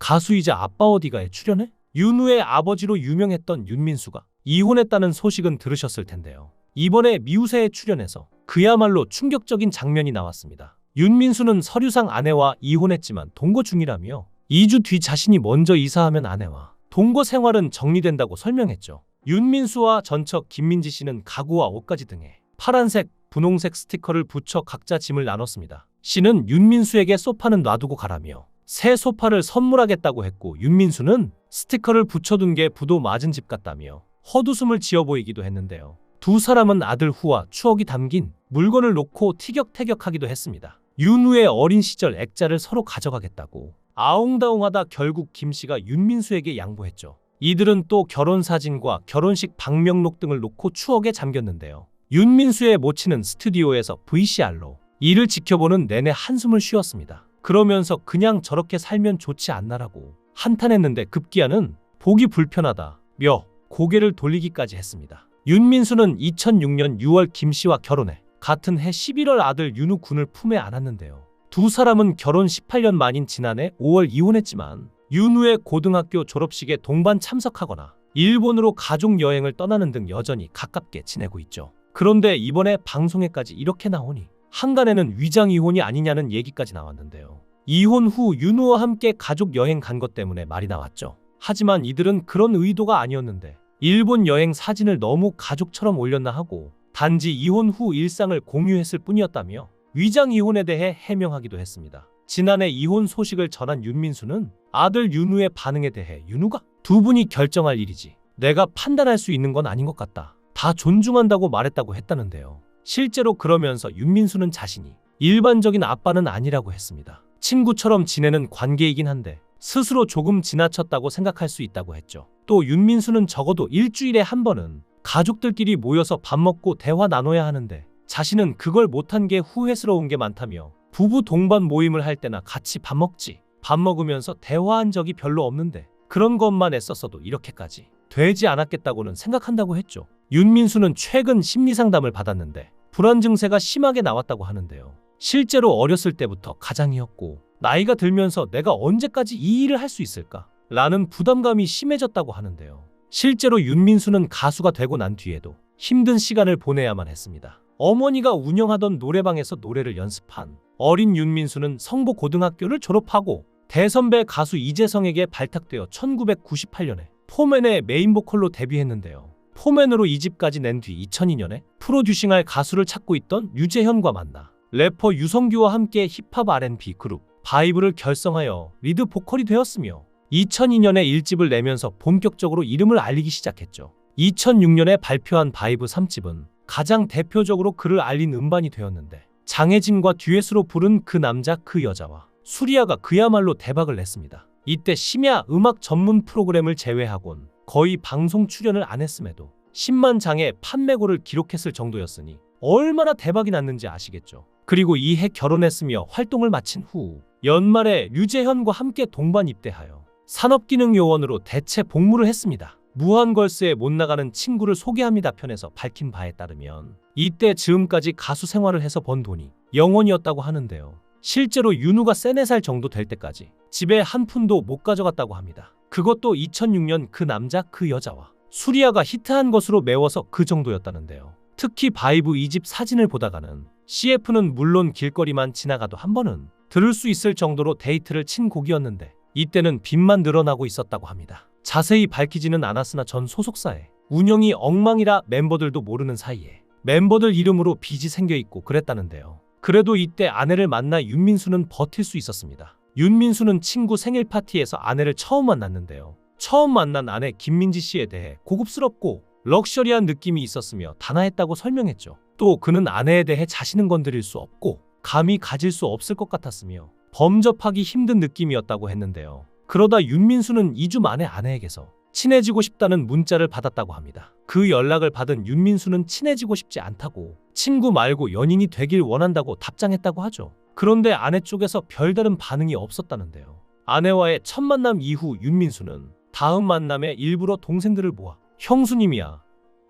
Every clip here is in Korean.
가수이자 아빠 어디가에 출연해? 윤우의 아버지로 유명했던 윤민수가 이혼했다는 소식은 들으셨을 텐데요. 이번에 미우새에 출연해서 그야말로 충격적인 장면이 나왔습니다. 윤민수는 서류상 아내와 이혼했지만 동거 중이라며 2주 뒤 자신이 먼저 이사하면 아내와 동거 생활은 정리된다고 설명했죠. 윤민수와 전처 김민지 씨는 가구와 옷가지 등에 파란색, 분홍색 스티커를 붙여 각자 짐을 나눴습니다. 씨는 윤민수에게 소파는 놔두고 가라며 새 소파를 선물하겠다고 했고, 윤민수는 스티커를 붙여둔 게 부도 맞은 집 같다며 헛웃음을 지어 보이기도 했는데요. 두 사람은 아들 후와 추억이 담긴 물건을 놓고 티격태격하기도 했습니다. 윤우의 어린 시절 액자를 서로 가져가겠다고 아웅다웅하다 결국 김씨가 윤민수에게 양보했죠. 이들은 또 결혼사진과 결혼식 방명록 등을 놓고 추억에 잠겼는데요. 윤민수의 모친은 스튜디오에서 VCR로 이를 지켜보는 내내 한숨을 쉬었습니다. 그러면서 그냥 저렇게 살면 좋지 않나라고 한탄했는데 급기야는 보기 불편하다며 고개를 돌리기까지 했습니다. 윤민수는 2006년 6월 김씨와 결혼해 같은 해 11월 아들 윤우 군을 품에 안았는데요. 두 사람은 결혼 18년 만인 지난해 5월 이혼했지만 윤우의 고등학교 졸업식에 동반 참석하거나 일본으로 가족 여행을 떠나는 등 여전히 가깝게 지내고 있죠. 그런데 이번에 방송에까지 이렇게 나오니 한간에는 위장 이혼이 아니냐는 얘기까지 나왔는데요. 이혼 후 윤우와 함께 가족 여행 간 것 때문에 말이 나왔죠. 하지만 이들은 그런 의도가 아니었는데 일본 여행 사진을 너무 가족처럼 올렸나 하고 단지 이혼 후 일상을 공유했을 뿐이었다며 위장 이혼에 대해 해명하기도 했습니다. 지난해 이혼 소식을 전한 윤민수는 아들 윤우의 반응에 대해 윤우가 두 분이 결정할 일이지 내가 판단할 수 있는 건 아닌 것 같다. 다 존중한다고 말했다고 했다는데요. 실제로 그러면서 윤민수는 자신이 일반적인 아빠는 아니라고 했습니다. 친구처럼 지내는 관계이긴 한데 스스로 조금 지나쳤다고 생각할 수 있다고 했죠. 또 윤민수는 적어도 일주일에 한 번은 가족들끼리 모여서 밥 먹고 대화 나눠야 하는데 자신은 그걸 못한 게 후회스러운 게 많다며 부부 동반 모임을 할 때나 같이 밥 먹지 밥 먹으면서 대화한 적이 별로 없는데 그런 것만 애썼어도 이렇게까지 되지 않았겠다고는 생각한다고 했죠. 윤민수는 최근 심리상담을 받았는데 불안 증세가 심하게 나왔다고 하는데요. 실제로 어렸을 때부터 가장이었고 나이가 들면서 내가 언제까지 이 일을 할 수 있을까? 라는 부담감이 심해졌다고 하는데요. 실제로 윤민수는 가수가 되고 난 뒤에도 힘든 시간을 보내야만 했습니다. 어머니가 운영하던 노래방에서 노래를 연습한 어린 윤민수는 성보고등학교를 졸업하고 대선배 가수 이재성에게 발탁되어 1998년에 포맨의 메인보컬로 데뷔했는데요. 포맨으로 2집까지 낸 뒤 2002년에 프로듀싱할 가수를 찾고 있던 유재현과 만나 래퍼 유성규와 함께 힙합 R&B 그룹 바이브를 결성하여 리드 보컬이 되었으며 2002년에 1집을 내면서 본격적으로 이름을 알리기 시작했죠. 2006년에 발표한 바이브 3집은 가장 대표적으로 그를 알린 음반이 되었는데 장혜진과 듀엣으로 부른 그 남자 그 여자와 수리아가 그야말로 대박을 냈습니다. 이때 심야 음악 전문 프로그램을 제외하곤 거의 방송 출연을 안 했음에도 10만 장의 판매고를 기록했을 정도였으니 얼마나 대박이 났는지 아시겠죠. 그리고 이해 결혼했으며 활동을 마친 후 연말에 류재현과 함께 동반 입대하여 산업기능요원으로 대체 복무를 했습니다. 무한걸스에 못 나가는 친구를 소개합니다 편에서 밝힌 바에 따르면 이때 즈음까지 가수 생활을 해서 번 돈이 0원이었다고 하는데요. 실제로 윤우가 34살 정도 될 때까지 집에 한 푼도 못 가져갔다고 합니다. 그것도 2006년 그 남자 그 여자와 수리아가 히트한 것으로 메워서 그 정도였다는데요. 특히 바이브 2집 사진을 보다가는 CF는 물론 길거리만 지나가도 한 번은 들을 수 있을 정도로 데이트를 친 곡이었는데 이때는 빚만 늘어나고 있었다고 합니다. 자세히 밝히지는 않았으나 전 소속사에 운영이 엉망이라 멤버들도 모르는 사이에 멤버들 이름으로 빚이 생겨있고 그랬다는데요. 그래도 이때 아내를 만나 윤민수는 버틸 수 있었습니다. 윤민수는 친구 생일 파티에서 아내를 처음 만났는데요. 처음 만난 아내 김민지 씨에 대해 고급스럽고 럭셔리한 느낌이 있었으며 단아했다고 설명했죠. 또 그는 아내에 대해 자신은 건드릴 수 없고 감히 가질 수 없을 것 같았으며 범접하기 힘든 느낌이었다고 했는데요. 그러다 윤민수는 2주 만에 아내에게서 친해지고 싶다는 문자를 받았다고 합니다. 그 연락을 받은 윤민수는 친해지고 싶지 않다고 친구 말고 연인이 되길 원한다고 답장했다고 하죠. 그런데 아내 쪽에서 별다른 반응이 없었다는데요. 아내와의 첫 만남 이후 윤민수는 다음 만남에 일부러 동생들을 모아 형수님이야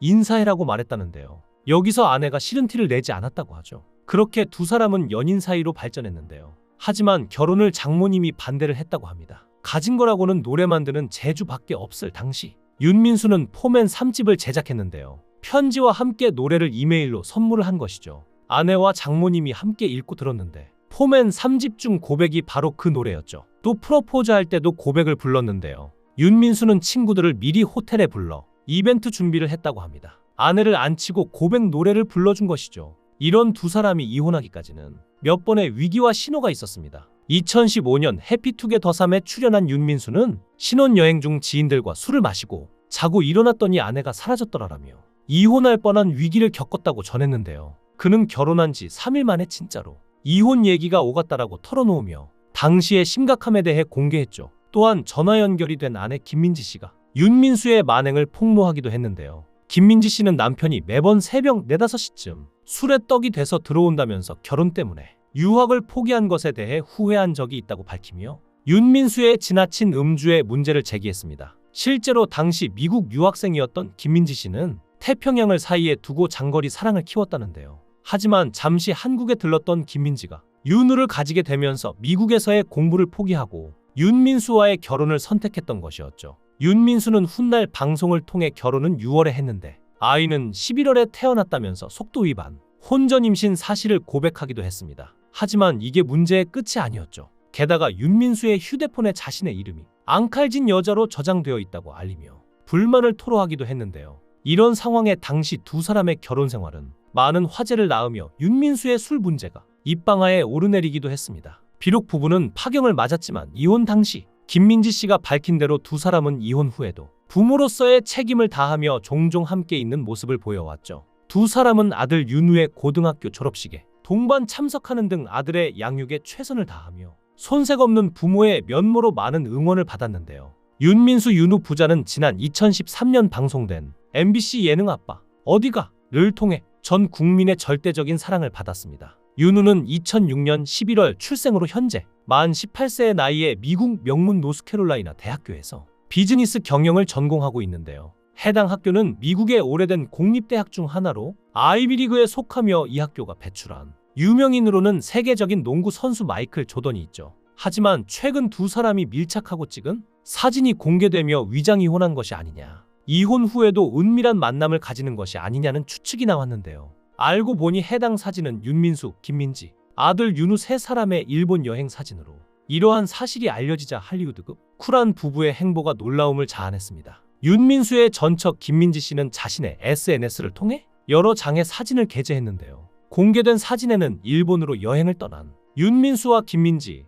인사해라고 말했다는데요. 여기서 아내가 싫은 티를 내지 않았다고 하죠. 그렇게 두 사람은 연인 사이로 발전했는데요. 하지만 결혼을 장모님이 반대를 했다고 합니다. 가진 거라고는 노래 만드는 재주밖에 없을 당시 윤민수는 포맨 3집을 제작했는데요. 편지와 함께 노래를 이메일로 선물을 한 것이죠. 아내와 장모님이 함께 읽고 들었는데 포맨 3집 중 고백이 바로 그 노래였죠. 또 프로포즈할 때도 고백을 불렀는데요. 윤민수는 친구들을 미리 호텔에 불러 이벤트 준비를 했다고 합니다. 아내를 안치고 고백 노래를 불러준 것이죠. 이런 두 사람이 이혼하기까지는 몇 번의 위기와 신호가 있었습니다. 2015년 해피투게더3에 출연한 윤민수는 신혼여행 중 지인들과 술을 마시고 자고 일어났더니 아내가 사라졌더라라며 이혼할 뻔한 위기를 겪었다고 전했는데요. 그는 결혼한 지 3일 만에 진짜로 이혼 얘기가 오갔다라고 털어놓으며 당시의 심각함에 대해 공개했죠. 또한 전화 연결이 된 아내 김민지 씨가 윤민수의 만행을 폭로하기도 했는데요. 김민지 씨는 남편이 매번 새벽 4, 5시쯤 술에 떡이 돼서 들어온다면서 결혼 때문에 유학을 포기한 것에 대해 후회한 적이 있다고 밝히며 윤민수의 지나친 음주의 문제를 제기했습니다. 실제로 당시 미국 유학생이었던 김민지 씨는 태평양을 사이에 두고 장거리 사랑을 키웠다는데요. 하지만 잠시 한국에 들렀던 김민지가 윤우를 가지게 되면서 미국에서의 공부를 포기하고 윤민수와의 결혼을 선택했던 것이었죠. 윤민수는 훗날 방송을 통해 결혼은 6월에 했는데 아이는 11월에 태어났다면서 속도 위반, 혼전 임신 사실을 고백하기도 했습니다. 하지만 이게 문제의 끝이 아니었죠. 게다가 윤민수의 휴대폰에 자신의 이름이 앙칼진 여자로 저장되어 있다고 알리며 불만을 토로하기도 했는데요. 이런 상황에 당시 두 사람의 결혼 생활은 많은 화제를 낳으며 윤민수의 술 문제가 입방아에 오르내리기도 했습니다. 비록 부부는 파경을 맞았지만 이혼 당시 김민지 씨가 밝힌 대로 두 사람은 이혼 후에도 부모로서의 책임을 다하며 종종 함께 있는 모습을 보여왔죠. 두 사람은 아들 윤우의 고등학교 졸업식에 동반 참석하는 등 아들의 양육에 최선을 다하며 손색 없는 부모의 면모로 많은 응원을 받았는데요. 윤민수 윤우 부자는 지난 2013년 방송된 MBC 예능 아빠 어디가를 통해 전 국민의 절대적인 사랑을 받았습니다. 윤우는 2006년 11월 출생으로 현재 만 18세의 나이에 미국 명문 노스캐롤라이나 대학교에서 비즈니스 경영을 전공하고 있는데요. 해당 학교는 미국의 오래된 공립대학 중 하나로 아이비리그에 속하며 이 학교가 배출한 유명인으로는 세계적인 농구 선수 마이클 조던이 있죠. 하지만 최근 두 사람이 밀착하고 찍은 사진이 공개되며 위장 이혼한 것이 아니냐, 이혼 후에도 은밀한 만남을 가지는 것이 아니냐는 추측이 나왔는데요. 알고 보니 해당 사진은 윤민수, 김민지, 아들 윤우 세 사람의 일본 여행 사진으로 이러한 사실이 알려지자 할리우드급 쿨한 부부의 행보가 놀라움을 자아냈습니다. 윤민수의 전처 김민지 씨는 자신의 SNS를 통해 여러 장의 사진을 게재했는데요. 공개된 사진에는 일본으로 여행을 떠난 윤민수와 김민지,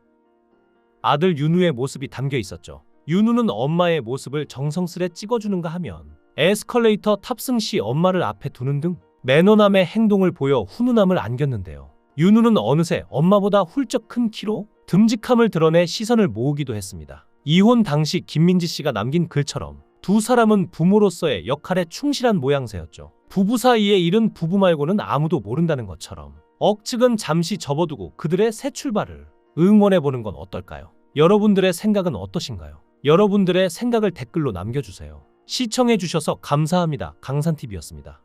아들 윤우의 모습이 담겨 있었죠. 윤우는 엄마의 모습을 정성스레 찍어주는가 하면 에스컬레이터 탑승 시 엄마를 앞에 두는 등 매너남의 행동을 보여 훈훈함을 안겼는데요. 윤우는 어느새 엄마보다 훌쩍 큰 키로 듬직함을 드러내 시선을 모으기도 했습니다. 이혼 당시 김민지 씨가 남긴 글처럼 두 사람은 부모로서의 역할에 충실한 모양새였죠. 부부 사이의 일은 부부 말고는 아무도 모른다는 것처럼 억측은 잠시 접어두고 그들의 새 출발을 응원해보는 건 어떨까요? 여러분들의 생각은 어떠신가요? 여러분들의 생각을 댓글로 남겨주세요. 시청해주셔서 감사합니다. 강산TV였습니다.